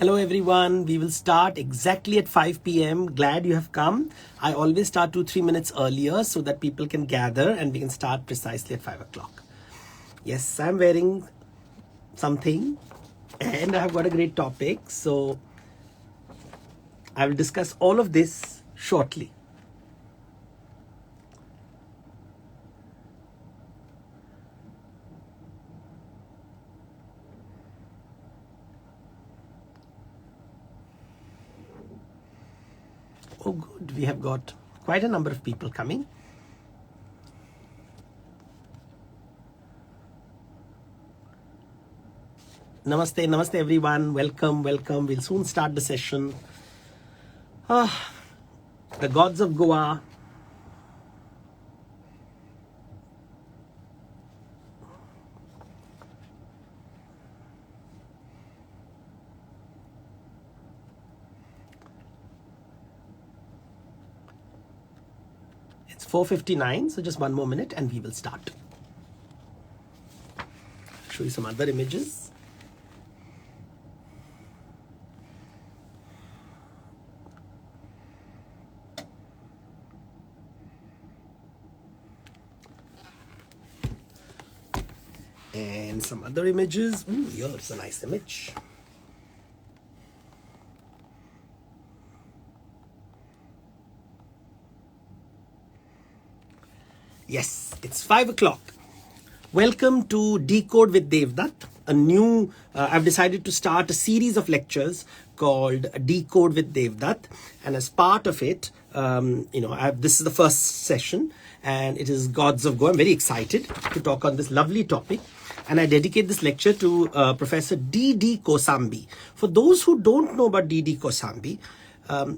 Hello everyone, we will start exactly at 5 p.m. Glad you have come. I always start 2-3 minutes earlier so that people can gather and we can start precisely at 5 o'clock. Yes, I'm wearing something and I've got a great topic. So I will discuss all of this shortly. Oh good, we have got quite a number of people coming. Namaste, namaste everyone. Welcome, welcome. We'll soon start the session. The gods of Goa. It's 4:59, so just one more minute and we will start. Show you some other images. And some other images. Ooh, here's a nice image. Yes, it's 5 o'clock. Welcome to Decode with Devdutt, a new, I've decided to start a series of lectures called Decode with Devdutt. And as part of it, this is the first session and it is Gods of Goa. I'm very excited to talk on this lovely topic. And I dedicate this lecture to Professor D.D. Kosambi. For those who don't know about D.D. Kosambi,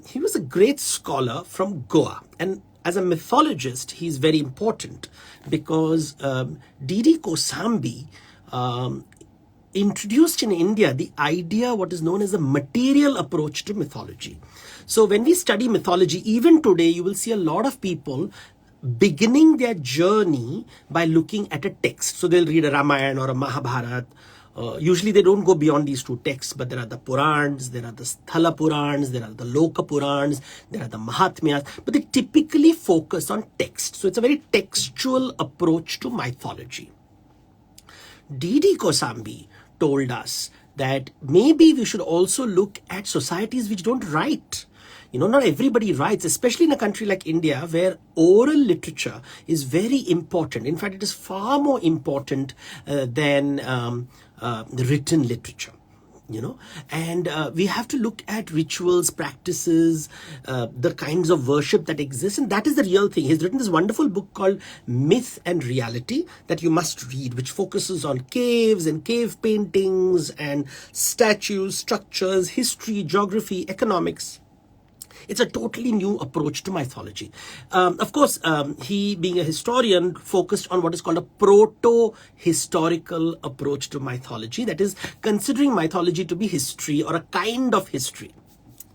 he was a great scholar from Goa. And as a mythologist, he's very important because D.D. Kosambi introduced in India the idea, what is known as a material approach to mythology. So when we study mythology, even today, you will see a lot of people beginning their journey by looking at a text. So they'll read a Ramayana or a Mahabharata. Usually they don't go beyond these two texts, but there are the Purans, there are the Sthala Purans, there are the Loka Purans, there are the Mahatmyas, but they typically focus on text. So it's a very textual approach to mythology. D.D. Kosambi told us that maybe we should also look at societies which don't write. Not everybody writes, especially in a country like India, where oral literature is very important. In fact, it is far more important than the written literature. And we have to look at rituals, practices, the kinds of worship that exist. And that is the real thing. He's written this wonderful book called Myth and Reality that you must read, which focuses on caves and cave paintings and statues, structures, history, geography, economics. It's a totally new approach to mythology. Of course, he, being a historian, focused on what is called a proto-historical approach to mythology. That is, considering mythology to be history or a kind of history,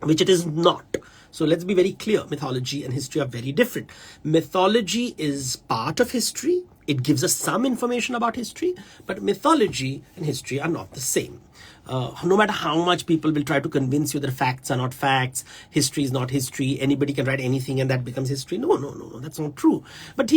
which it is not. So let's be very clear. Mythology and history are very different. Mythology is part of history. It gives us some information about history, but mythology and history are not the same. No matter how much people will try to convince you that facts are not facts, history is not history, anybody can write anything and that becomes history. No, that's not true. But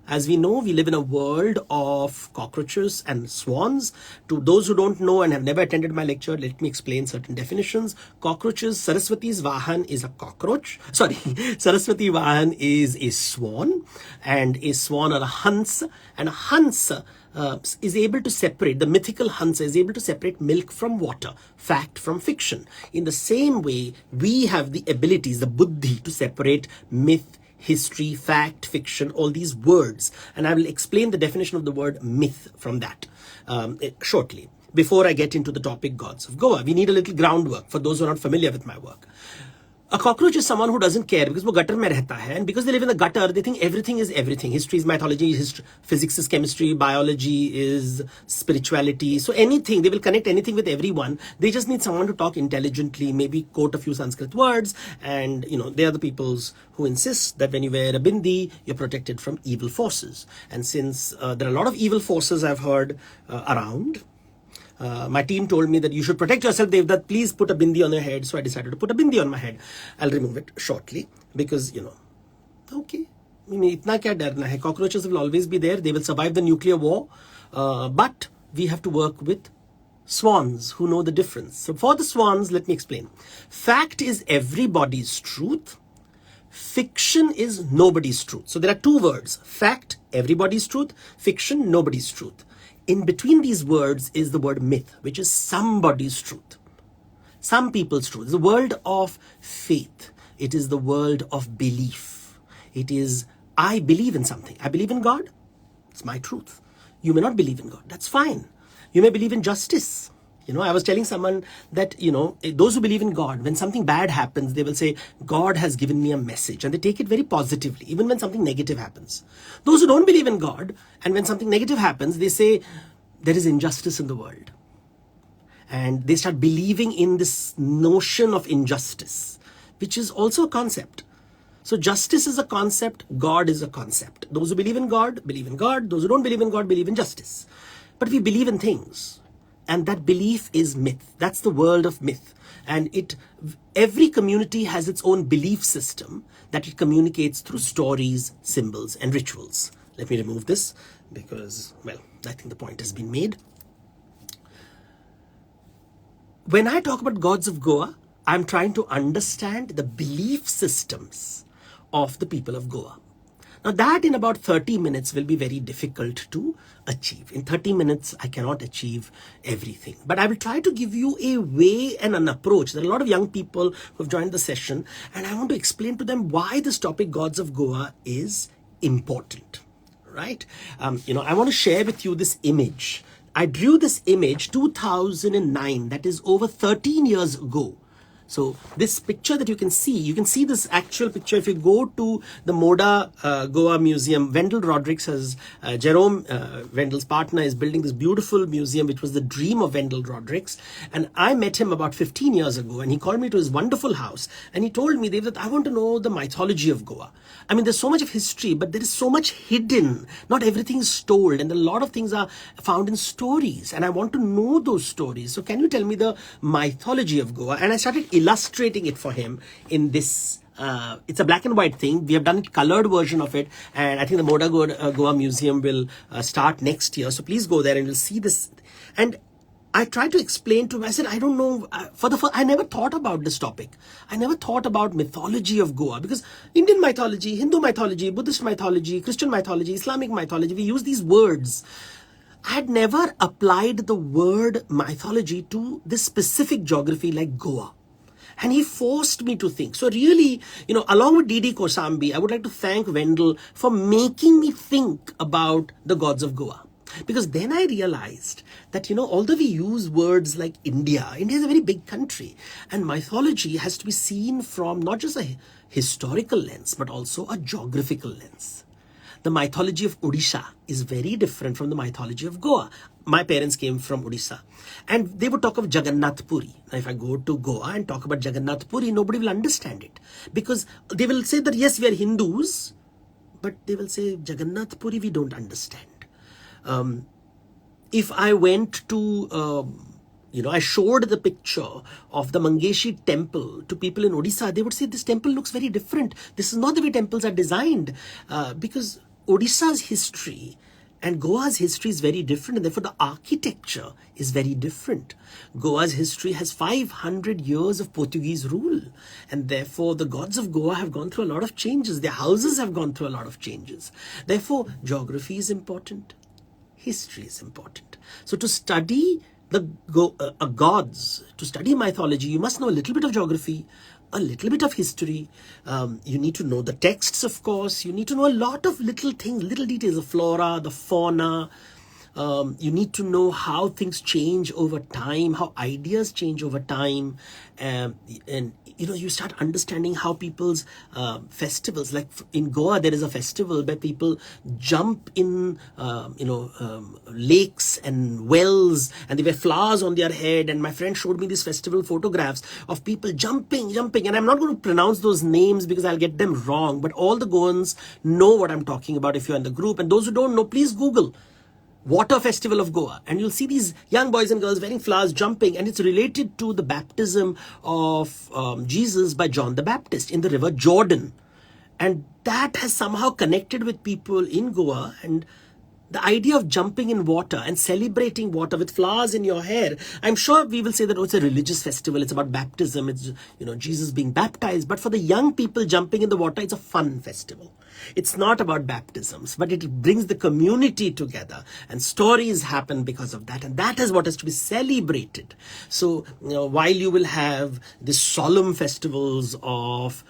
as we know, we live in a world of cockroaches and swans. To those who don't know and have never attended my lecture, let me explain certain definitions. Cockroaches, Saraswati's Vahan is a cockroach. Saraswati Vahan is a swan, and a swan or a hans, and a hans is able to separate, the mythical Hansa is able to separate milk from water, fact from fiction. In the same way, we have the abilities, the buddhi, to separate myth, history, fact, fiction, all these words. And I will explain the definition of the word myth from that shortly. Before I get into the topic Gods of Goa, we need a little groundwork for those who are not familiar with my work. A cockroach is someone who doesn't care because वो gutter में रहता है, and because they live in the gutter, they think everything is everything. History is mythology, physics is chemistry, biology is spirituality. So anything, they will connect anything with everyone. They just need someone to talk intelligently, maybe quote a few Sanskrit words, and they are the peoples who insist that when you wear a bindi, you're protected from evil forces. And since there are a lot of evil forces I've heard around, My team told me that you should protect yourself, Devdutt, please put a bindi on your head. So I decided to put a bindi on my head. I'll remove it shortly because, okay. I mean, itna kya darna hai? Cockroaches will always be there. They will survive the nuclear war. But we have to work with swans who know the difference. So for the swans, let me explain. Fact is everybody's truth. Fiction is nobody's truth. So there are two words. Fact, everybody's truth. Fiction, nobody's truth. In between these words is the word myth, which is somebody's truth. Some people's truth. It's the world of faith. It is the world of belief. It is, I believe in something. I believe in God. It's my truth. You may not believe in God. That's fine. You may believe in justice. I was telling someone that, those who believe in God, when something bad happens, they will say, God has given me a message. And they take it very positively, even when something negative happens. Those who don't believe in God, and when something negative happens, they say, there is injustice in the world. And they start believing in this notion of injustice, which is also a concept. So justice is a concept, God is a concept. Those who believe in God, believe in God. Those who don't believe in God, believe in justice. But we believe in things. And that belief is myth. That's the world of myth. And every community has its own belief system that it communicates through stories, symbols, and rituals. Let me remove this because, well, I think the point has been made. When I talk about gods of Goa, I'm trying to understand the belief systems of the people of Goa. Now that in about 30 minutes will be very difficult to achieve. In 30 minutes, I cannot achieve everything. But I will try to give you a way and an approach. There are a lot of young people who have joined the session, and I want to explain to them why this topic, Gods of Goa, is important, right? I want to share with you this image. I drew this image 2009, that is over 13 years ago. So this picture that you can see this actual picture. If you go to the Moda Goa Museum, Wendell Rodrigues has, Jerome Wendell's partner is building this beautiful museum, which was the dream of Wendell Rodrigues. And I met him about 15 years ago, and he called me to his wonderful house. And he told me, Devdutt, I want to know the mythology of Goa. I mean, there's so much of history, but there is so much hidden. Not everything is told, and a lot of things are found in stories. And I want to know those stories. So can you tell me the mythology of Goa? And I started illustrating it for him in this. It's a black and white thing. We have done a colored version of it, and I think the Moda Goa Museum will start next year. So please go there and you'll see this. And I tried to explain to him. I said, I don't know. I never thought about this topic. I never thought about mythology of Goa, because Indian mythology, Hindu mythology, Buddhist mythology, Christian mythology, Islamic mythology, we use these words. I had never applied the word mythology to this specific geography like Goa. And he forced me to think. So really, along with D.D. Kosambi, I would like to thank Wendell for making me think about the gods of Goa. Because then I realized that, although we use words like India is a very big country. And mythology has to be seen from not just a historical lens, but also a geographical lens. The mythology of Odisha is very different from the mythology of Goa. My parents came from Odisha, and they would talk of Jagannath Puri. Now, if I go to Goa and talk about Jagannath Puri, nobody will understand it, because they will say that, yes, we are Hindus, but they will say Jagannath Puri, we don't understand. If I went to, I showed the picture of the Mangeshi temple to people in Odisha, they would say, this temple looks very different. This is not the way temples are designed, because Odisha's history and Goa's history is very different, and therefore the architecture is very different. Goa's history has 500 years of Portuguese rule, and therefore the gods of Goa have gone through a lot of changes. Their houses have gone through a lot of changes. Therefore, geography is important. History is important. So to study the gods, to study mythology, you must know a little bit of geography, a little bit of history. You need to know the texts, of course. You need to know a lot of little things, little details, the flora, the fauna. You need to know how things change over time, how ideas change over time. And you start understanding how people's festivals, like in Goa, there is a festival where people jump in, lakes and wells, and they wear flowers on their head. And my friend showed me these festival photographs of people jumping. And I'm not going to pronounce those names because I'll get them wrong. But all the Goans know what I'm talking about if you're in the group. And those who don't know, please Google. water festival of Goa, and you'll see these young boys and girls wearing flowers, jumping, and it's related to the baptism of Jesus by John the Baptist in the river Jordan. And that has somehow connected with people in Goa, and the idea of jumping in water and celebrating water with flowers in your hair. I'm sure we will say that, oh, it's a religious festival, it's about baptism, it's, Jesus being baptized. But for the young people, jumping in the water, it's a fun festival. It's not about baptisms, but it brings the community together, and stories happen because of that. And that is what has to be celebrated. So, while you will have the solemn festivals of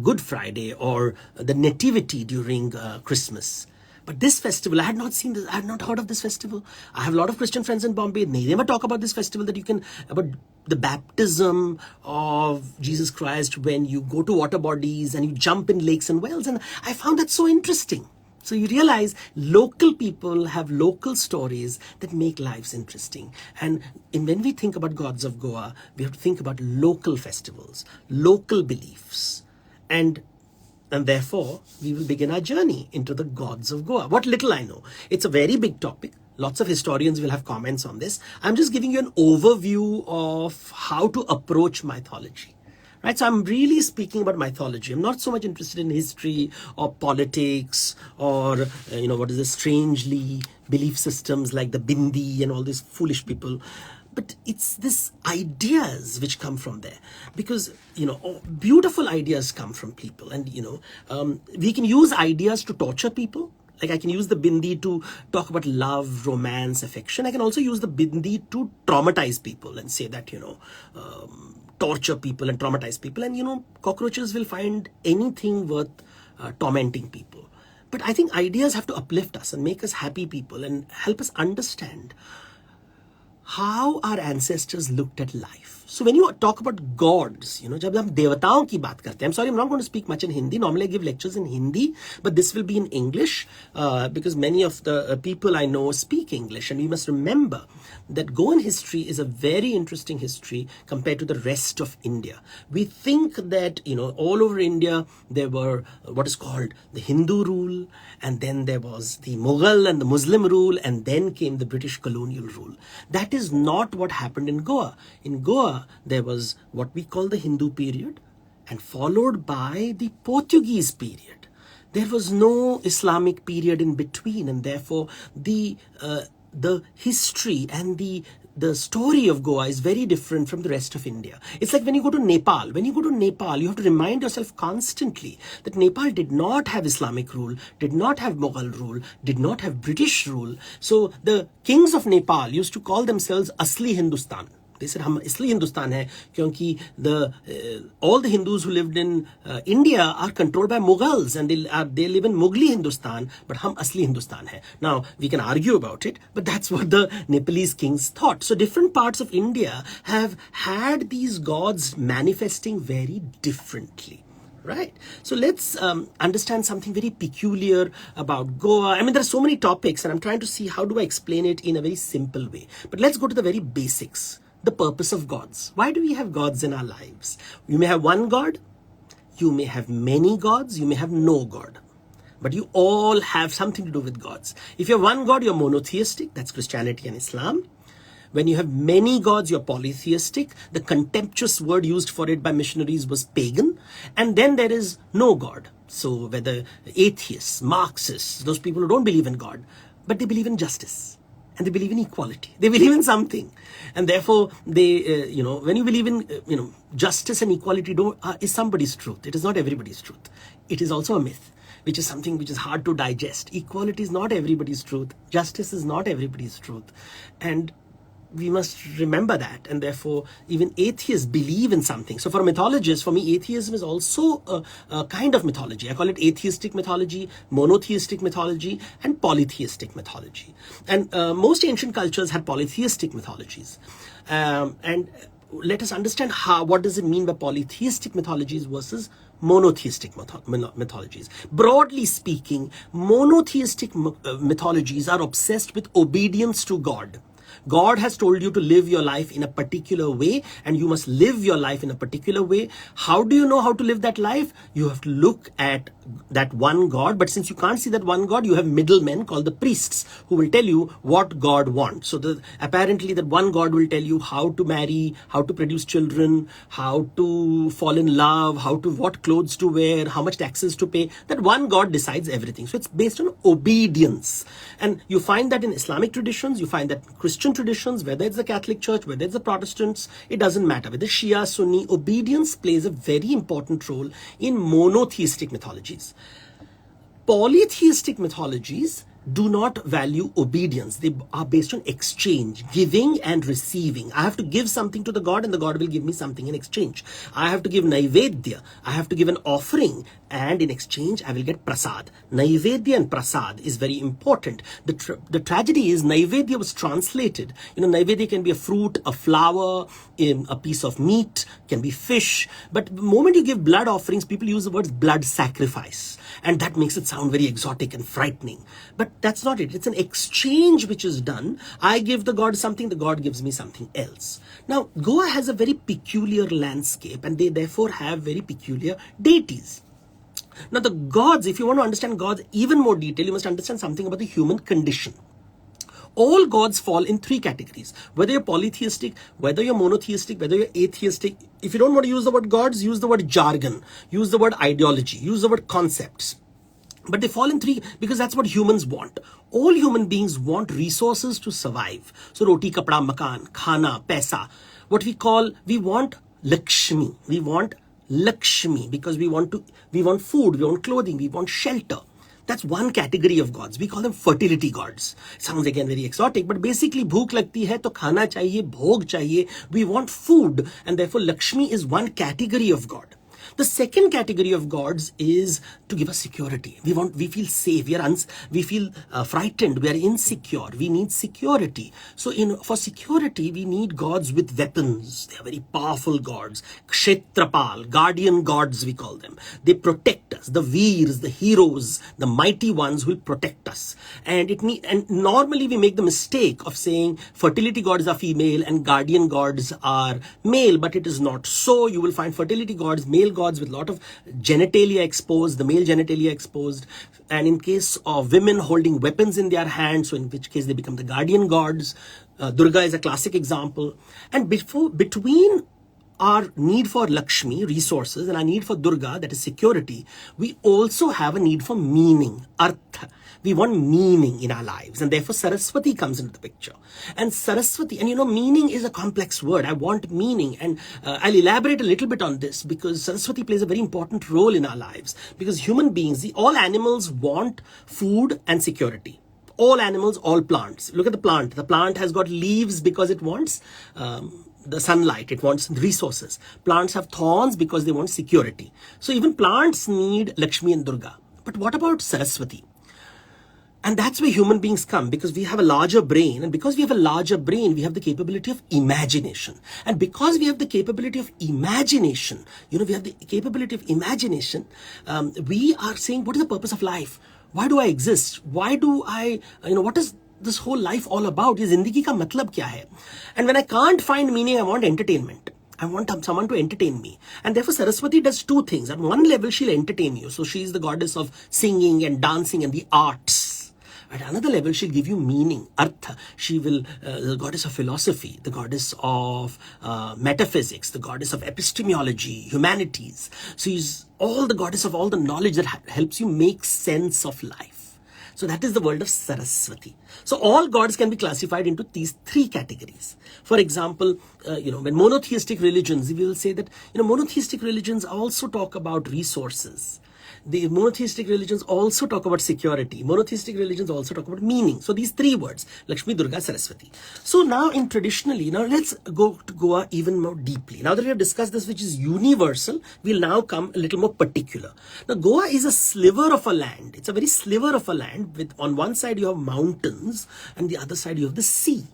Good Friday or the Nativity during Christmas. But this festival, I had not seen this, I had not heard of this festival. I have a lot of Christian friends in Bombay. They never talk about this festival, about the baptism of Jesus Christ when you go to water bodies and you jump in lakes and wells. And I found that so interesting. So you realize local people have local stories that make lives interesting. And when we think about gods of Goa, we have to think about local festivals, local beliefs. And therefore, we will begin our journey into the gods of Goa. What little I know. It's a very big topic. Lots of historians will have comments on this. I'm just giving you an overview of how to approach mythology. Right? So I'm really speaking about mythology. I'm not so much interested in history or politics or, what is the strangely belief systems like the Bindi and all these foolish people. But it's this ideas which come from there, because beautiful ideas come from people, and we can use ideas to torture people. Like I can use the Bindi to talk about love, romance, affection. I can also use the Bindi to traumatize people and say that torture people and traumatize people, and cockroaches will find anything worth tormenting people. But I think ideas have to uplift us and make us happy people and help us understand how our ancestors looked at life. So when you talk about gods, जब हम देवताओं की बात करते हैं, I'm sorry, I'm not going to speak much in Hindi. Normally I give lectures in Hindi, but this will be in English because many of the people I know speak English. And we must remember that Goan history is a very interesting history compared to the rest of India. We think that, all over India, there were what is called the Hindu rule, and then there was the Mughal and the Muslim rule, and then came the British colonial rule. That is not what happened in Goa. In Goa, there was what we call the Hindu period, and followed by the Portuguese period. There was no Islamic period in between, and therefore the history and the story of Goa is very different from the rest of India. It's like when you go to Nepal. When you go to Nepal, you have to remind yourself constantly that Nepal did not have Islamic rule, did not have Mughal rule, did not have British rule. So the kings of Nepal used to call themselves Asli Hindustan. They said, "Hum isliye Hindustan hai, kyunki all the Hindus who lived in India are controlled by Mughals, and they live in Mughali Hindustan, but hum asli Hindustan hai." Now we can argue about it, but that's what the Nepalese kings thought. So different parts of India have had these gods manifesting very differently. Right. So let's understand something very peculiar about Goa. I mean, there are so many topics, and I'm trying to see how do I explain it in a very simple way. But let's go to the very basics. The purpose of gods. Why do we have gods in our lives? You may have one god, you may have many gods, you may have no god. But you all have something to do with gods. If you have one god, you're monotheistic. That's Christianity and Islam. When you have many gods, you're polytheistic. The contemptuous word used for it by missionaries was pagan. And then there is no God. So whether atheists, Marxists, those people who don't believe in God, but they believe in justice. And they believe in equality. They believe in something. And therefore, they, when you believe in, justice and equality is somebody's truth. It is not everybody's truth. It is also a myth, which is something which is hard to digest. Equality is not everybody's truth. Justice is not everybody's truth. And we must remember that, and therefore even atheists believe in something. So for a mythologist, for me, atheism is also a kind of mythology. I call it atheistic mythology, monotheistic mythology, and polytheistic mythology. And most ancient cultures had polytheistic mythologies. And let us understand what does it mean by polytheistic mythologies versus monotheistic mythologies. Broadly speaking, monotheistic mythologies are obsessed with obedience to God. God has told you to live your life in a particular way, and you must live your life in a particular way. How do you know how to live that life? You have to look at that one God, but since you can't see that one God, you have middlemen called the priests who will tell you what God wants. So apparently that one God will tell you how to marry, how to produce children, how to fall in love, what clothes to wear, how much taxes to pay. That one God decides everything. So it's based on obedience. And you find that in Islamic traditions, you find that Christian traditions, whether it's the Catholic Church, whether it's the Protestants, it doesn't matter. Whether Shia, Sunni, obedience plays a very important role in monotheistic mythologies. Polytheistic mythologies do not value obedience. They are based on exchange, giving and receiving. I have to give something to the God, and the God will give me something in exchange. I have to give naivedya. I have to give an offering, and in exchange I will get prasad. Naivedya and prasad is very important. The tragedy is naivedya was translated. Naivedya can be a fruit, a flower, a piece of meat, can be fish. But the moment you give blood offerings, people use the words blood sacrifice, and that makes it sound very exotic and frightening. But that's not it. It's an exchange which is done. I give the God something, the God gives me something else. Now, Goa has a very peculiar landscape, and they therefore have very peculiar deities. Now, the gods, if you want to understand gods even more detail, you must understand something about the human condition. All gods fall in three categories. Whether you're polytheistic, whether you're monotheistic, whether you're atheistic. If you don't want to use the word gods, use the word jargon, use the word ideology, use the word concepts. But they fall in three because that's what humans want. All human beings want resources to survive. So roti, kapda, makan, khana, paisa. What we want Lakshmi. We want Lakshmi because we want food, we want clothing, we want shelter. That's one category of gods. We call them fertility gods. Sounds again very exotic, but basically bhook lagti hai to khana chahiye, bhog chahiye. We want food, and therefore Lakshmi is one category of god. The second category of gods is to give us security. We feel safe. We feel frightened. We are insecure. We need security. So for security, we need gods with weapons. They are very powerful gods. Kshetrapal, guardian gods we call them. They protect us. The Veers, the heroes, the mighty ones will protect us. And normally we make the mistake of saying fertility gods are female and guardian gods are male, but it is not so. You will find fertility gods, male gods with a lot of genitalia exposed, the male genitalia exposed, and in case of women holding weapons in their hands, so in which case they become the guardian gods. Durga is a classic example. And between our need for Lakshmi, resources, and our need for Durga, that is security, we also have a need for meaning, artha. We want meaning in our lives, and therefore Saraswati comes into the picture. And Saraswati, and meaning is a complex word. I want meaning, and I'll elaborate a little bit on this because Saraswati plays a very important role in our lives. Because human beings, all animals want food and security. All animals, all plants. Look at the plant. The plant has got leaves because it wants the sunlight, it wants resources. Plants have thorns because they want security. So even plants need Lakshmi and Durga. But what about Saraswati? And that's where human beings come, because we have a larger brain. And because we have a larger brain, we have the capability of imagination. And because we have the capability of imagination, we are saying, what is the purpose of life? Why do I exist? Why do I, what is this whole life all about? Ye zindagi ka matlab kya hai? And when I can't find meaning, I want entertainment. I want someone to entertain me. And therefore Saraswati does two things. At one level, she'll entertain you. So she is the goddess of singing and dancing and the arts. At another level, she'll give you meaning, artha. She will, the goddess of philosophy, the goddess of metaphysics, the goddess of epistemology, humanities. So she's all the goddess of all the knowledge that helps you make sense of life. So that is the world of Saraswati. So all gods can be classified into these three categories. For example, when monotheistic religions, we will say that, monotheistic religions also talk about resources. The monotheistic religions also talk about security. Monotheistic religions also talk about meaning. So these three words, Lakshmi, Durga, Saraswati. So now let's go to Goa even more deeply. Now that we have discussed this, which is universal, we'll now come a little more particular. Now Goa is a sliver of a land. It's a very sliver of a land with, on one side you have mountains and the other side you have the sea.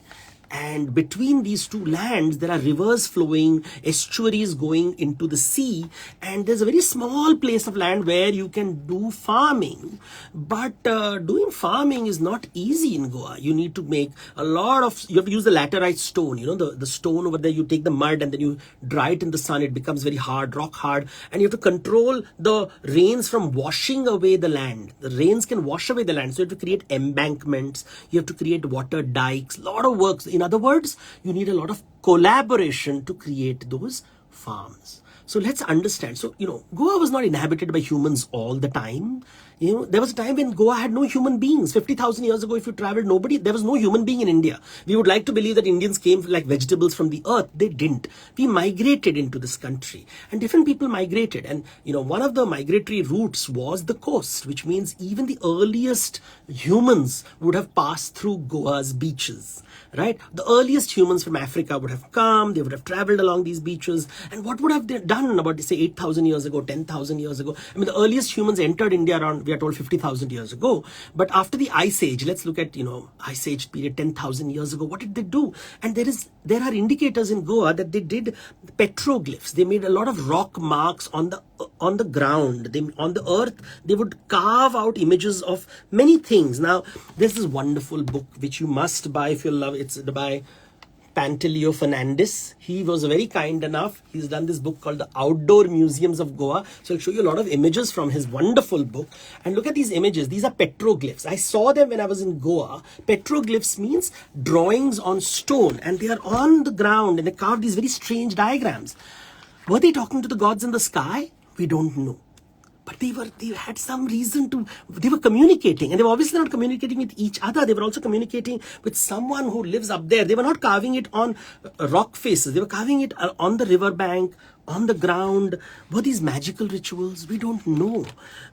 And between these two lands, there are rivers flowing, estuaries going into the sea, and there's a very small place of land where you can do farming. But doing farming is not easy in Goa. You need to make you have to use the laterite stone, the stone over there. You take the mud and then you dry it in the sun. It becomes very hard, rock hard, and you have to control the rains from washing away the land. The rains can wash away the land, so you have to create embankments, you have to create water dikes, lot of works. In other words, you need a lot of collaboration to create those farms. So let's understand. So, Goa was not inhabited by humans all the time. There was a time when Goa had no human beings. 50,000 years ago, if you traveled, there was no human being in India. We would like to believe that Indians came like vegetables from the earth. They didn't. We migrated into this country, and different people migrated. And, one of the migratory routes was the coast, which means even the earliest humans would have passed through Goa's beaches. Right? The earliest humans from Africa would have come, they would have traveled along these beaches. And what would have they done about, say, 8,000 years ago, 10,000 years ago? I mean, the earliest humans entered India around, we are told, 50,000 years ago. But after the Ice Age, let's look at, Ice Age period 10,000 years ago. What did they do? And there are indicators in Goa that they did petroglyphs. They made a lot of rock marks on the ground. On the earth, they would carve out images of many things. Now, there's this wonderful book which you must buy if you love. It's by Pantelio Fernandez. He was very kind enough. He's done this book called The Outdoor Museums of Goa. So I'll show you a lot of images from his wonderful book. And look at these images. These are petroglyphs. I saw them when I was in Goa. Petroglyphs means drawings on stone, and they are on the ground, and they carved these very strange diagrams. Were they talking to the gods in the sky? We don't know. But they had some reason they were communicating, and they were obviously not communicating with each other. They were also communicating with someone who lives up there. They were not carving it on rock faces. They were carving it on the riverbank, on the ground. Were these magical rituals? We don't know.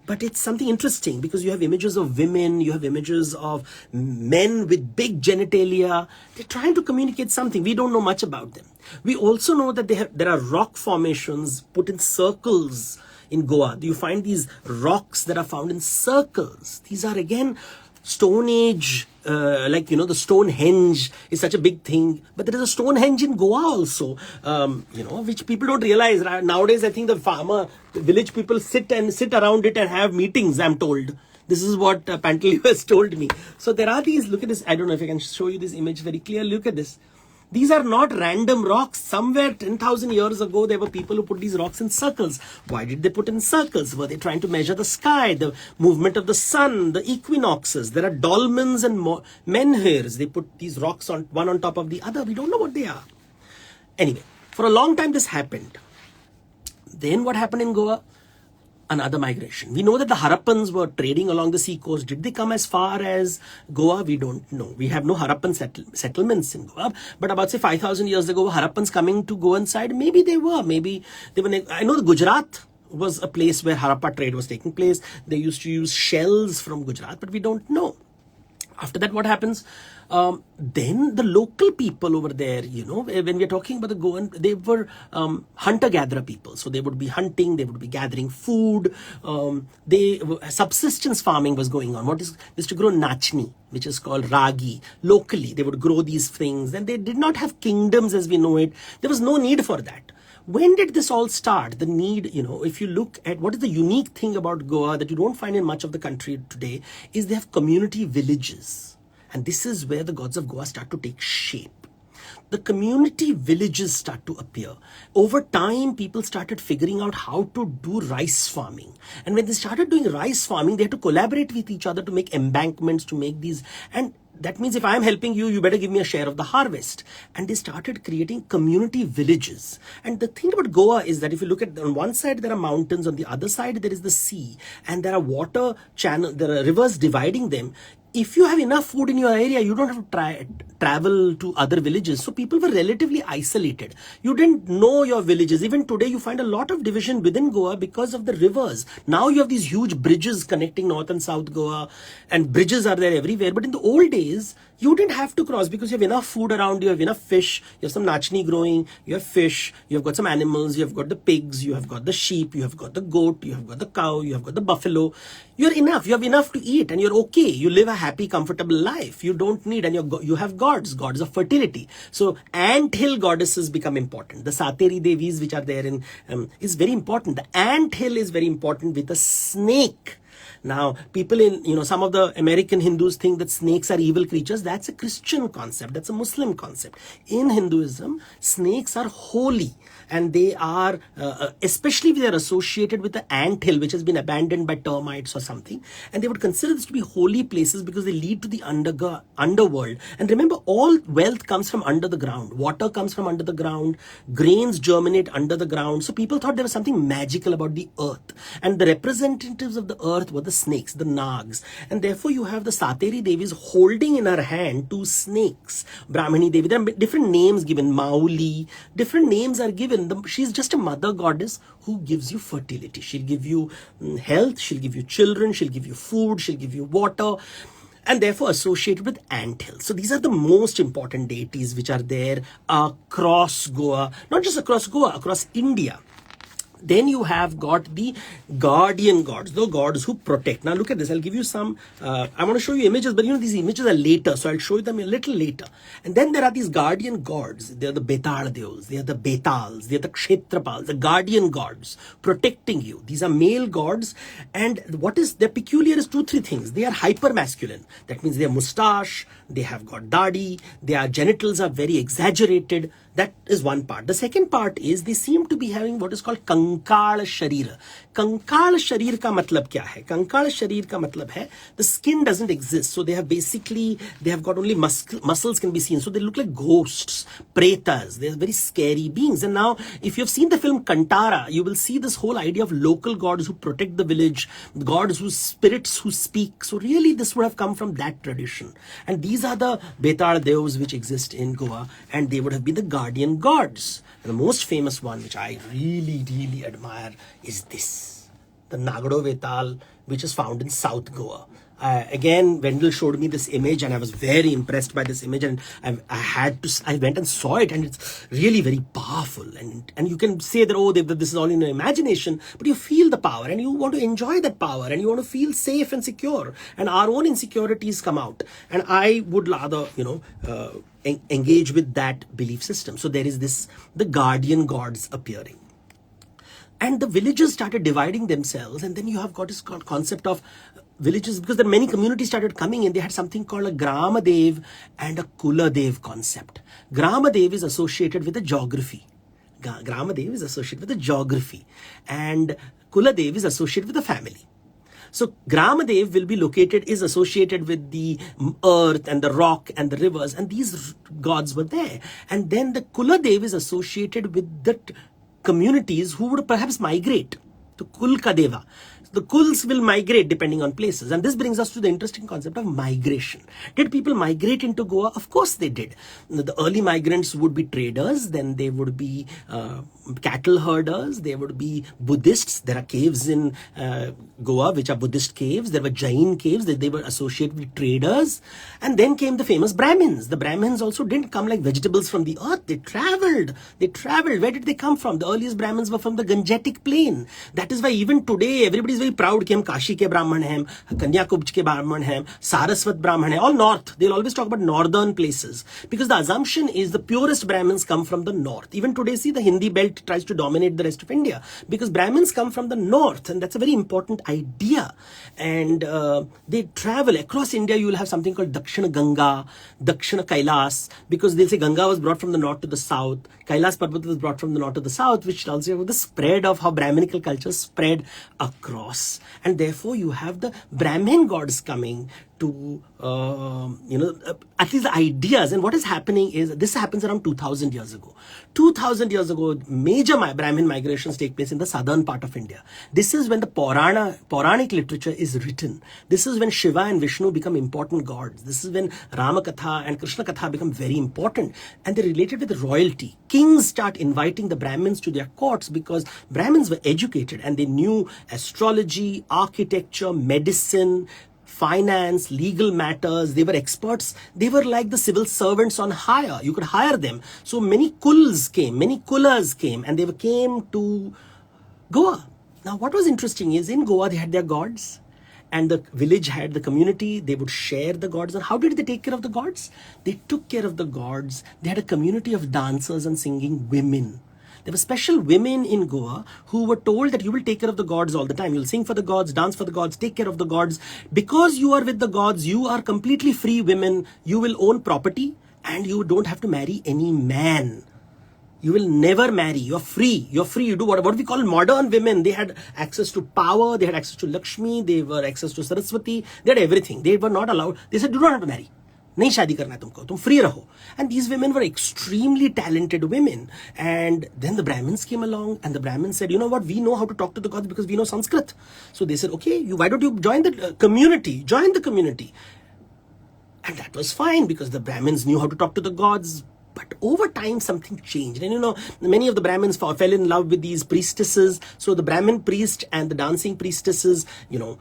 But it's something interesting because you have images of women, you have images of men with big genitalia. They're trying to communicate something. We don't know much about them. We also know that there are rock formations put in circles. In Goa, you find these rocks that are found in circles. These are again Stone Age, the Stonehenge is such a big thing. But there is a Stonehenge in Goa also, which people don't realize. Nowadays, I think the village people sit around it and have meetings, I'm told. This is what Pantelio has told me. So there are these, look at this. I don't know if I can show you this image very clearly. Look at this. These are not random rocks. Somewhere 10,000 years ago, there were people who put these rocks in circles. Why did they put in circles? Were they trying to measure the sky, the movement of the sun, the equinoxes? There are dolmens and menhirs. They put these rocks one on top of the other. We don't know what they are. Anyway, for a long time this happened. Then what happened in Goa? Another migration. We know that the Harappans were trading along the sea coast. Did they come as far as Goa? We don't know. We have no Harappan settlements in Goa. But about, say, 5,000 years ago, Harappans coming to Goan side? Maybe they were. Maybe they were. I know the Gujarat was a place where Harappa trade was taking place. They used to use shells from Gujarat, but we don't know. After that, what happens? Then the local people over there, when we are talking about the Goan, they were hunter-gatherer people. So they would be hunting, they would be gathering food. Subsistence farming was going on. They used to grow nachni, which is called ragi. Locally, they would grow these things. And they did not have kingdoms as we know it. There was no need for that. When did this all start? The need, if you look at what is the unique thing about Goa that you don't find in much of the country today, is they have community villages. And this is where the gods of Goa start to take shape. The community villages start to appear. Over time, people started figuring out how to do rice farming. And when they started doing rice farming, they had to collaborate with each other to make embankments, to make these. And that means if I'm helping you, you better give me a share of the harvest. And they started creating community villages. And the thing about Goa is that if you look at, on one side, there are mountains, on the other side, there is the sea. And there are water channels, there are rivers dividing them. If you have enough food in your area, you don't have to travel to other villages. So people were relatively isolated. You didn't know your villages. Even today, you find a lot of division within Goa because of the rivers. Now you have these huge bridges connecting North and South Goa, and bridges are there everywhere. But in the old days, you didn't have to cross because you have enough food around you, have enough fish, you have some nachni growing, you have fish, you have got some animals, you have got the pigs, you have got the sheep, you have got the goat, you have got the cow, you have got the buffalo. You're enough. You have enough to eat and you're okay. You live a happy, comfortable life. You don't need, and you have gods of fertility. So ant hill goddesses become important. The Sateri Devis which are there in is very important. The ant hill is very important with a snake. Now, people in, some of the American Hindus think that snakes are evil creatures. That's a Christian concept. That's a Muslim concept. In Hinduism, snakes are holy. And they are, especially if they are associated with the ant hill, which has been abandoned by termites or something. And they would consider this to be holy places because they lead to the underworld. And remember, all wealth comes from under the ground. Water comes from under the ground. Grains germinate under the ground. So people thought there was something magical about the earth. And the representatives of the earth were the snakes, the nags. And therefore, you have the Sateri Devis holding in her hand 2 snakes. Brahmani Devi. There are different names given. Mauli. Different names are given. She's just a mother goddess who gives you fertility. She'll give you health, she'll give you children, she'll give you food, she'll give you water, and therefore associated with ant hill. So these are the most important deities which are there across Goa, not just across Goa, across India. Then you have got the guardian gods, the gods who protect. Now look at this. I'll give you some, I want to show you images, but these images are later. So I'll show you them a little later. And then there are these guardian gods. They are the Betal Devs. They are the Betals. They are the Kshetrapals, the guardian gods protecting you. These are male gods. And what is their peculiar is 2-3 things. They are hyper masculine. That means they have mustache. They have got dadi. Their genitals are very exaggerated. That is one part. The second part is they seem to be having what is called Kankal Sharir. Kankal Sharir ka matlab kya hai? Kankal Sharir ka matlab hai the skin doesn't exist. So they have got only muscles can be seen. So they look like ghosts, pretas. They're very scary beings. And now if you've seen the film Kantara, you will see this whole idea of local gods who protect the village, gods whose spirits who speak. So really this would have come from that tradition. And these are the Betar Devs which exist in Goa, and they would have been the guardian gods. And the most famous one, which I really, really admire, is this, the Nagado Vetal, which is found in South Goa. Again, Wendell showed me this image, and I was very impressed by this image, and I went and saw it, and it's really very powerful. And you can say that, this is all in your imagination, but you feel the power, and you want to enjoy that power, and you want to feel safe and secure. And our own insecurities come out, and I would rather, engage with that belief system. So there is the guardian gods appearing. And the villages started dividing themselves, and then you have got this concept of villages, because there many communities started coming in. They had something called a Gramadev and a Kuladev concept. Gramadev is associated with the geography. Gramadev is associated with the geography, and Kuladev is associated with the family. So Gramadev is associated with the earth and the rock and the rivers, and these gods were there. And then the Kuladev is associated with the communities who would perhaps migrate to Kulkadeva. The Kuls will migrate depending on places. And this brings us to the interesting concept of migration. Did people migrate into Goa? Of course they did. The early migrants would be traders, then they would be cattle herders, there would be Buddhists. There are caves in Goa which are Buddhist caves. There were Jain caves that they were associated with traders. And then came the famous Brahmins. The Brahmins also didn't come like vegetables from the earth. They traveled. Where did they come from? The earliest Brahmins were from the Gangetic plain. That is why even today everybody is very proud कि हम काशी के ब्राह्मण हैं, कन्याकुब्ज के ब्राह्मण हैं, सारस्वत ब्राह्मण हैं, all north. They'll always talk about northern places, because the assumption is the purest Brahmins come from the north. Even today, see, the Hindi belt tries to dominate the rest of India because Brahmins come from the north, and that's a very important idea. And they travel across India. You will have something called Dakshina Ganga, Dakshina Kailas, because they'll say Ganga was brought from the north to the south, Kailas Parvat was brought from the north to the south, which tells you about the spread of how Brahminical culture spread across. And therefore you have the Brahmin gods coming to, at least the ideas. And what is happening is, this happens around 2000 years ago. 2000 years ago, major Brahmin migrations take place in the southern part of India. This is when the Puranic literature is written. This is when Shiva and Vishnu become important gods. This is when Ramakatha and Krishna Katha become very important. And they're related with royalty. Kings start inviting the Brahmins to their courts because Brahmins were educated and they knew astrology, architecture, medicine, finance, legal matters. They were experts. They were like the civil servants on hire. You could hire them. So many kulas came, and they came to Goa. Now what was interesting is, in Goa they had their gods, and the village had the community, they would share the gods. And how did they take care of the gods? They took care of the gods. They had a community of dancers and singing women. There were special women in Goa who were told that you will take care of the gods all the time. You'll sing for the gods, dance for the gods, take care of the gods. Because you are with the gods, you are completely free women. You will own property and you don't have to marry any man. You will never marry. You're free. You're free. You do what we call modern women. They had access to power. They had access to Lakshmi. They were access to Saraswati. They had everything. They were not allowed. They said, do not have to marry. नहीं शादी करना है तुमको, तुम free रहो. And these women were extremely talented women. And then the Brahmins came along, and the Brahmins said, you know what, we know how to talk to the gods because we know Sanskrit. So they said, okay, why don't you join the community? Join the community. And that was fine because the Brahmins knew how to talk to the gods. But over time, something changed. And many of the Brahmins fell in love with these priestesses. So the Brahmin priest and the dancing priestesses,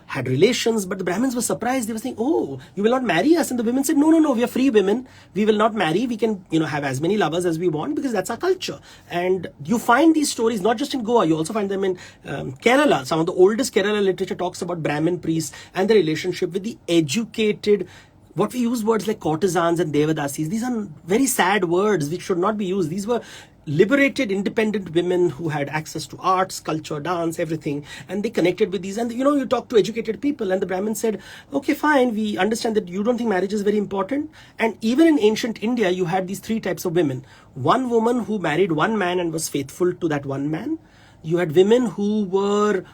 had relations. But the Brahmins were surprised. They were saying, oh, you will not marry us. And the women said, no, we are free women. We will not marry. We can, have as many lovers as we want because that's our culture. And you find these stories not just in Goa. You also find them in Kerala. Some of the oldest Kerala literature talks about Brahmin priests and the relationship with the educated. What we use words like courtesans and devadasis, these are very sad words which should not be used. These were liberated, independent women who had access to arts, culture, dance, everything. And they connected with these. And, you talk to educated people. And the Brahmins said, okay, fine, we understand that you don't think marriage is very important. And even in ancient India, you had these three types of women. One woman who married one man and was faithful to that one man. You had women who were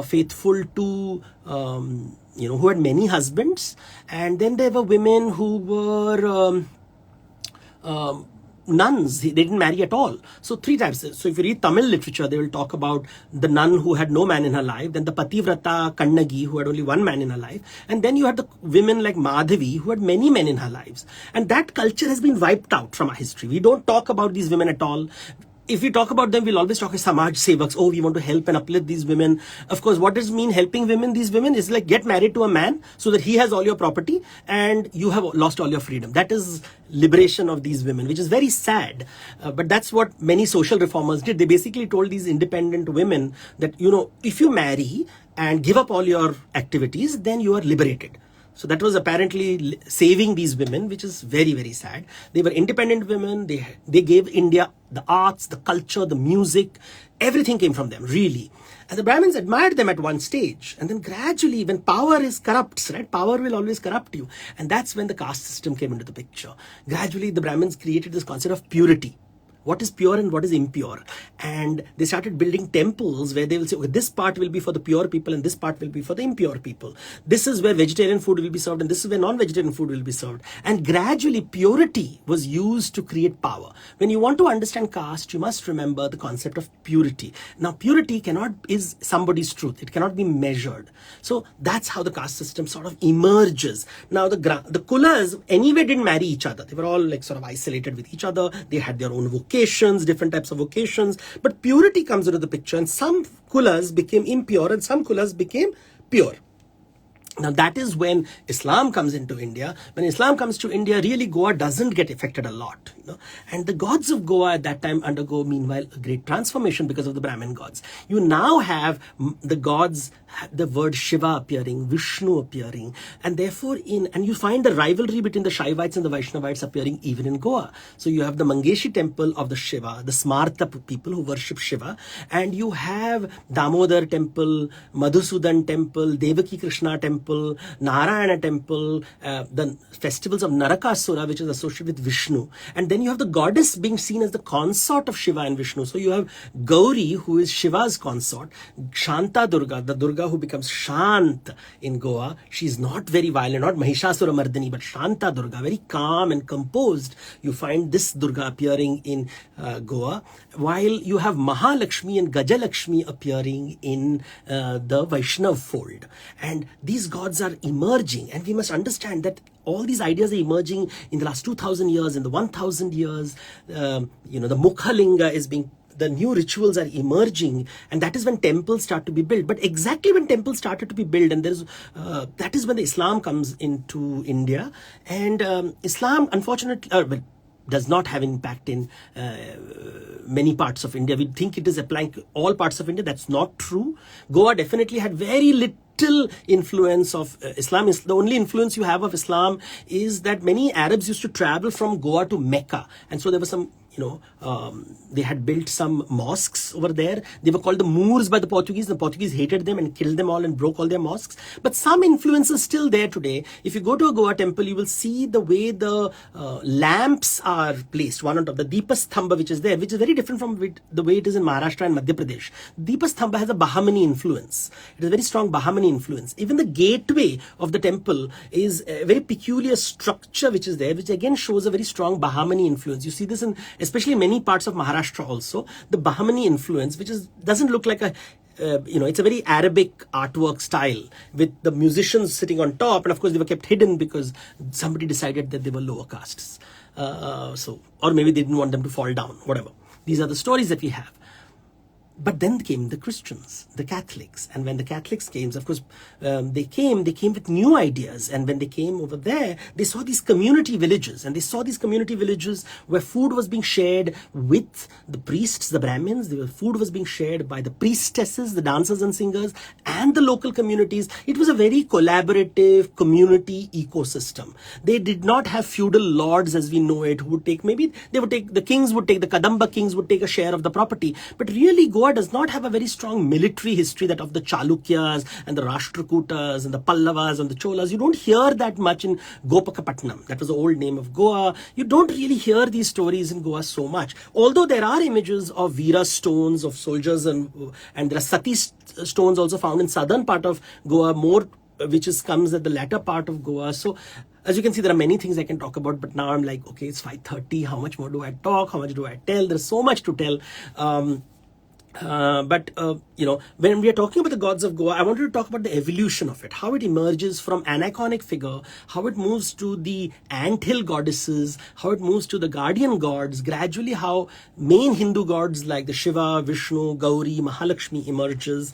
faithful to... who had many husbands, and then there were women who were nuns. They didn't marry at all. So three types. So if you read Tamil literature, they will talk about the nun who had no man in her life, then the Pativrata Kannagi who had only one man in her life, and then you had the women like Madhavi who had many men in her lives. And that culture has been wiped out from our history. We don't talk about these women at all. If we talk about them, we'll always talk as Samaj Sevaks. Oh, we want to help and uplift these women. Of course, what does it mean helping women? These women is like get married to a man so that he has all your property and you have lost all your freedom. That is liberation of these women, which is very sad. But that's what many social reformers did. They basically told these independent women that, if you marry and give up all your activities, then you are liberated. So that was apparently saving these women, which is very, very sad. They were independent women. They gave India the arts, the culture, the music, everything came from them, really. And the Brahmins admired them at one stage. And then gradually, when power is corrupt, right? Power will always corrupt you. And that's when the caste system came into the picture. Gradually, the Brahmins created this concept of purity. What is pure and what is impure? And they started building temples where they will say, okay, this part will be for the pure people and this part will be for the impure people. This is where vegetarian food will be served and this is where non-vegetarian food will be served. And gradually purity was used to create power. When you want to understand caste, you must remember the concept of purity. Now, purity is somebody's truth. It cannot be measured. So that's how the caste system sort of emerges. Now, the kulas anyway didn't marry each other. They were all like sort of isolated with each other. They had their own vocations, different types of vocations, but purity comes into the picture and some kulas became impure and some kulas became pure. Now that is when Islam comes into India. When Islam comes to India, really Goa doesn't get affected a lot. And the gods of Goa at that time undergo, meanwhile, a great transformation because of the Brahmin gods. You now have the gods, the word Shiva appearing, Vishnu appearing, and therefore and you find the rivalry between the Shaivites and the Vaishnavites appearing even in Goa. So you have the Mangeshi temple of the Shiva, the Smarta people who worship Shiva, and you have Damodar temple, Madhusudan temple, Devaki Krishna temple, Narayana temple, the festivals of Narakasura, which is associated with Vishnu. And then you have the goddess being seen as the consort of Shiva and Vishnu. So you have Gauri, who is Shiva's consort, Shanta Durga, the Durga who becomes Shant in Goa. She's not very violent, not Mahishasura Mardini, but Shanta Durga, very calm and composed. You find this Durga appearing in Goa, while you have Mahalakshmi and Gajalakshmi appearing in the Vaishnav fold. And these gods are emerging, and we must understand that all these ideas are emerging in the last 2,000 years, in the 1,000 years. The Mukhalinga is being, the new rituals are emerging, and that is when temples start to be built. But exactly when temples started to be built, and that is when the Islam comes into India. And Islam, unfortunately, does not have impact in many parts of India. We think it is applying to all parts of India. That's not true. Goa definitely had very little influence of Islam. The only influence you have of Islam is that many Arabs used to travel from Goa to Mecca, and so there was some, they had built some mosques over there. They were called the Moors by the Portuguese. The Portuguese hated them and killed them all and broke all their mosques. But some influence is still there today. If you go to a Goa temple, you will see the way the lamps are placed, one on top. The Deepastambha, which is there, which is very different from the way it is in Maharashtra and Madhya Pradesh. Deepastambha has a Bahmani influence. It is a very strong Bahmani influence. Even the gateway of the temple is a very peculiar structure which is there, which again shows a very strong Bahmani influence. You see this in especially many parts of Maharashtra also, the Bahmani influence, which doesn't look like a, it's a very Arabic artwork style with the musicians sitting on top, and of course they were kept hidden because somebody decided that they were lower castes. Or maybe they didn't want them to fall down, whatever. These are the stories that we have. But then came the Christians, the Catholics. And when the Catholics came, of course, they came with new ideas. And when they came over there, they saw these community villages. And they saw these community villages where food was being shared with the priests, the Brahmins. Food was being shared by the priestesses, the dancers and singers, and the local communities. It was a very collaborative community ecosystem. They did not have feudal lords as we know it, who would take, the kings would take, the Kadamba kings would take a share of the property. But really, Goa does not have a very strong military history, that of the Chalukyas and the Rashtrakutas and the Pallavas and the Cholas. You don't hear that much in Gopakapatnam. That was the old name of Goa. You don't really hear these stories in Goa so much. Although there are images of Veera stones, of soldiers, and there are Sati stones also found in southern part of Goa, more which comes at the latter part of Goa. So as you can see, there are many things I can talk about, but now I'm like, okay, it's 5:30. How much more do I talk? How much do I tell? There's so much to tell. When we are talking about the gods of Goa, I wanted to talk about the evolution of it, how it emerges from an iconic figure, how it moves to the anthill goddesses, how it moves to the guardian gods, gradually how main Hindu gods like the Shiva, Vishnu, Gauri, Mahalakshmi emerges.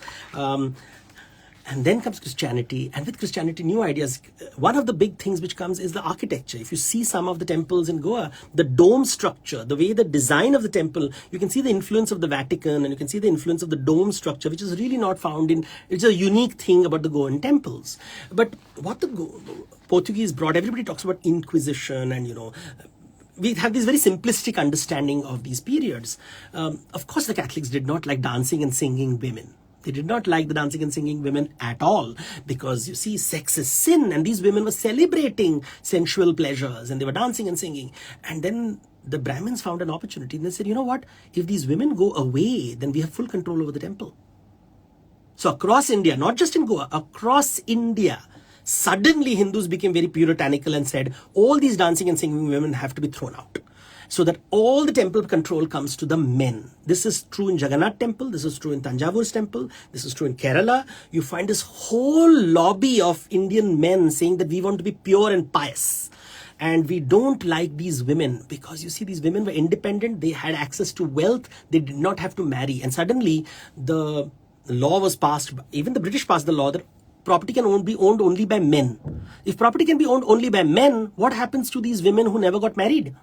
And then comes Christianity, and with Christianity, new ideas. One of the big things which comes is the architecture. If you see some of the temples in Goa, the dome structure, the way the design of the temple, you can see the influence of the Vatican, and you can see the influence of the dome structure, which is really not found in, it's a unique thing about the Goan temples. But what the Portuguese brought, everybody talks about Inquisition, and we have this very simplistic understanding of these periods. Of course, the Catholics did not like dancing and singing women. They did not like the dancing and singing women at all, because you see, sex is sin, and these women were celebrating sensual pleasures, and they were dancing and singing. And then the Brahmins found an opportunity, and they said, you know what, if these women go away, then we have full control over the temple. So across India, not just in Goa, across India, suddenly Hindus became very puritanical and said, all these dancing and singing women have to be thrown out, so that all the temple control comes to the men. This is true in Jagannath temple, this is true in Tanjavu's temple, this is true in Kerala. You find this whole lobby of Indian men saying that we want to be pure and pious. And we don't like these women, because you see, these women were independent, they had access to wealth, they did not have to marry. And suddenly the law was passed, even the British passed the law that property can be owned only by men. If property can be owned only by men, what happens to these women who never got married?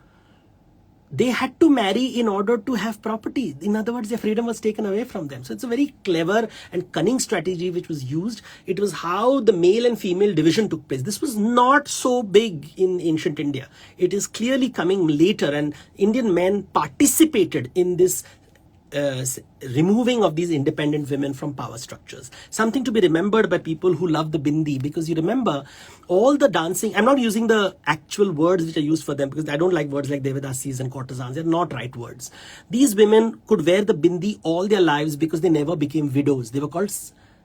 They had to marry in order to have property. In other words, their freedom was taken away from them. So it's a very clever and cunning strategy which was used. It was how the male and female division took place. This was not so big in ancient India. It is clearly coming later, and Indian men participated in this removing of these independent women from power structures. Something to be remembered by people who love the bindi, because you remember all the dancing. I'm not using the actual words which are used for them, because I don't like words like Devadasis and courtesans. They're not right words. These women could wear the bindi all their lives because they never became widows. They were called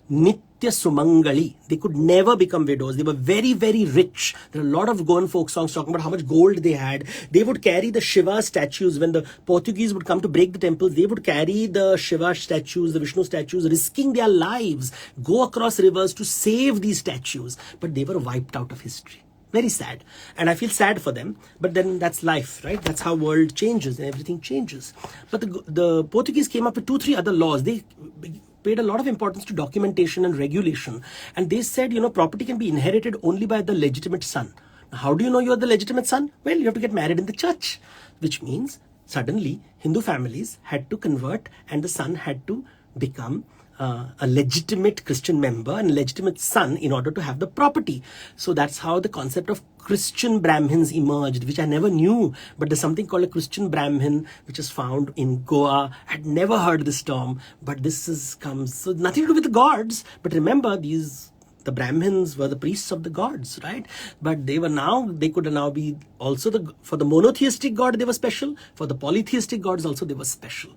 Nitya Sumangali. They could never become widows. They were very, very rich. There are a lot of Goan folk songs talking about how much gold they had. They would carry the Shiva statues. When the Portuguese would come to break the temples, they would carry the Shiva statues, the Vishnu statues, risking their lives, go across rivers to save these statues. But they were wiped out of history. Very sad. And I feel sad for them. But then that's life, right? That's how world changes and everything changes. But the Portuguese came up with 2-3 other laws. They paid a lot of importance to documentation and regulation. And they said, property can be inherited only by the legitimate son. Now, how do you know you're the legitimate son? Well, you have to get married in the church, which means suddenly Hindu families had to convert, and the son had to become a legitimate Christian member and a legitimate son in order to have the property. So that's how the concept of Christian Brahmins emerged, which I never knew. But there's something called a Christian Brahmin, which is found in Goa. I had never heard this term, but comes, so nothing to do with the gods. But remember, the Brahmins were the priests of the gods, right? But they could now be also for the monotheistic god, they were special. For the polytheistic gods also, they were special.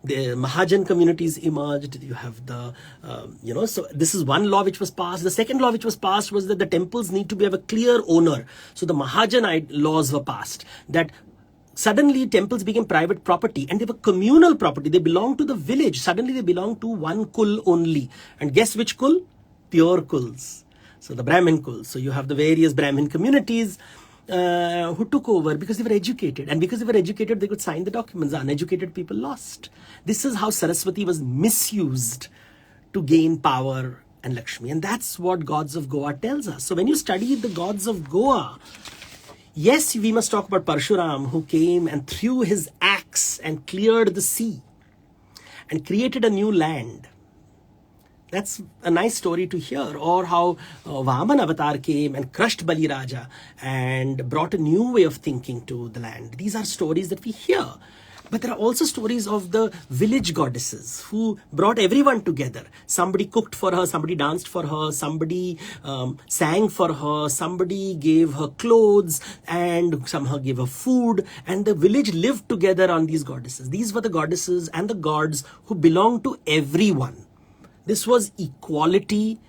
The Mahajan communities emerged. You have so this is one law which was passed. The second law which was passed was that the temples need to have a clear owner. So the Mahajan laws were passed that suddenly temples became private property, and they were communal property. They belonged to the village. Suddenly they belonged to one kul only. And guess which kul? Pure kuls. So the Brahmin kuls. So you have the various Brahmin communities who took over because they were educated. And because they were educated, they could sign the documents. The uneducated people lost. This is how Saraswati was misused to gain power and Lakshmi. And that's what Gods of Goa tells us. So when you study the Gods of Goa, yes, we must talk about Parshuram, who came and threw his axe and cleared the sea and created a new land. That's a nice story to hear. Or how Vaman Avatar came and crushed Bali Raja and brought a new way of thinking to the land. These are stories that we hear. But there are also stories of the village goddesses who brought everyone together. Somebody cooked for her, somebody danced for her, somebody sang for her, somebody gave her clothes, and somehow gave her food. And the village lived together on these goddesses. These were the goddesses and the gods who belonged to everyone. This was equality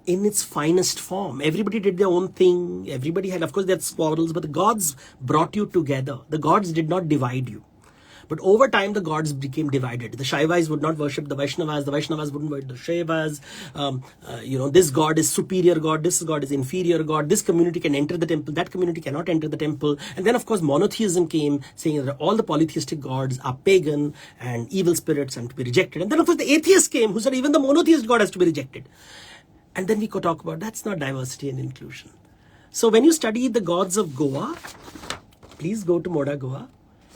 in its finest form. Everybody did their own thing. Everybody had, of course, their squabbles, but the gods brought you together. The gods did not divide you. But over time, the gods became divided. The Shaivas would not worship the Vaishnavas. The Vaishnavas wouldn't worship the Shaivas. This god is superior god. This god is inferior god. This community can enter the temple. That community cannot enter the temple. And then, of course, monotheism came, saying that all the polytheistic gods are pagan and evil spirits and to be rejected. And then, of course, the atheists came, who said even the monotheist god has to be rejected. And then we could talk about that's not diversity and inclusion. So when you study the gods of Goa, please go to Moda Goa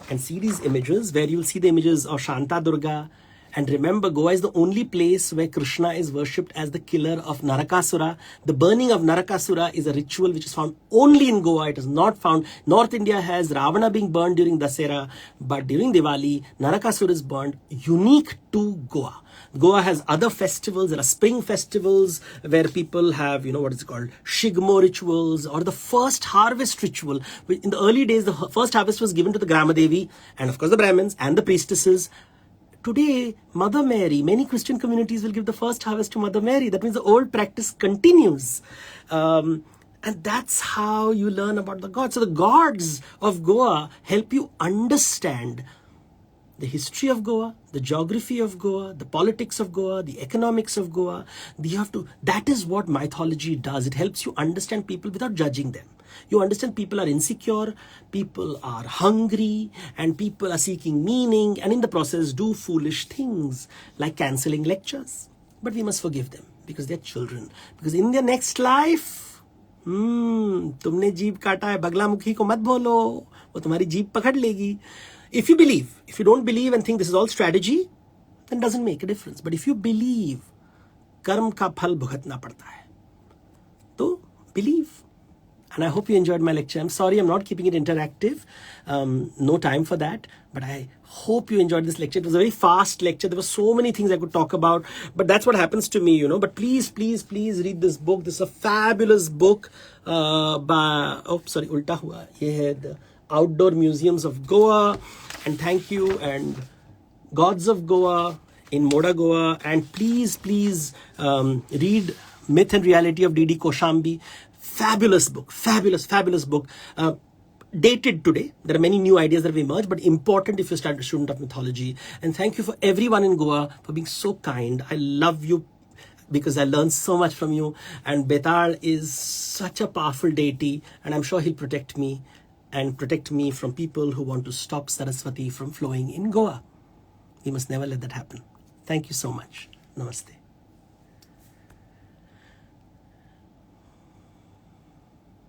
and see these images, where you'll see the images of Shanta Durga. And remember, Goa is the only place where Krishna is worshipped as the killer of Narakasura. The burning of Narakasura is a ritual which is found only in Goa. It is not found. North India has Ravana being burned during Dasera, but during Diwali, Narakasura is burned, unique to Goa. Goa has other festivals. There are spring festivals where people have, what is it called? Shigmo rituals, or the first harvest ritual. In the early days, the first harvest was given to the Grama Devi, and of course the Brahmins and the priestesses. Today, Mother Mary, many Christian communities will give the first harvest to Mother Mary. That means the old practice continues. And that's how you learn about the gods. So the gods of Goa help you understand the history of Goa, the geography of Goa, the politics of Goa, the economics of Goa. That is what mythology does. It helps you understand people without judging them. You understand people are insecure, people are hungry, and people are seeking meaning, and in the process do foolish things like cancelling lectures. But we must forgive them because they're children. Because in their next life, तुमने जीभ काटा है, बगलामुखी को मत बोलो, वो तुम्हारी जीभ पकड़ लेगी. If you believe, if you don't believe and think this is all strategy, then it doesn't make a difference. But if you believe, कर्म का फल भुगतना पड़ता है. तो believe. And I hope you enjoyed my lecture. I'm sorry I'm not keeping it interactive. No time for that. But I hope you enjoyed this lecture. It was a very fast lecture. There were so many things I could talk about. But that's what happens to me, But please, please, please read this book. This is a fabulous book by... Oh, sorry, ulta hua. Ye hai the Outdoor Museums of Goa. And thank you. And Gods of Goa in Moda Goa. And please, please read Myth and Reality of D.D. Koshambi. Fabulous book, fabulous book. Dated today. There are many new ideas that have emerged, but important if you're a student of mythology. And thank you for everyone in Goa for being so kind. I love you because I learned so much from you. And Betar is such a powerful deity, and I'm sure he'll protect me and protect me from people who want to stop Saraswati from flowing in Goa. We must never let that happen. Thank you so much. Namaste.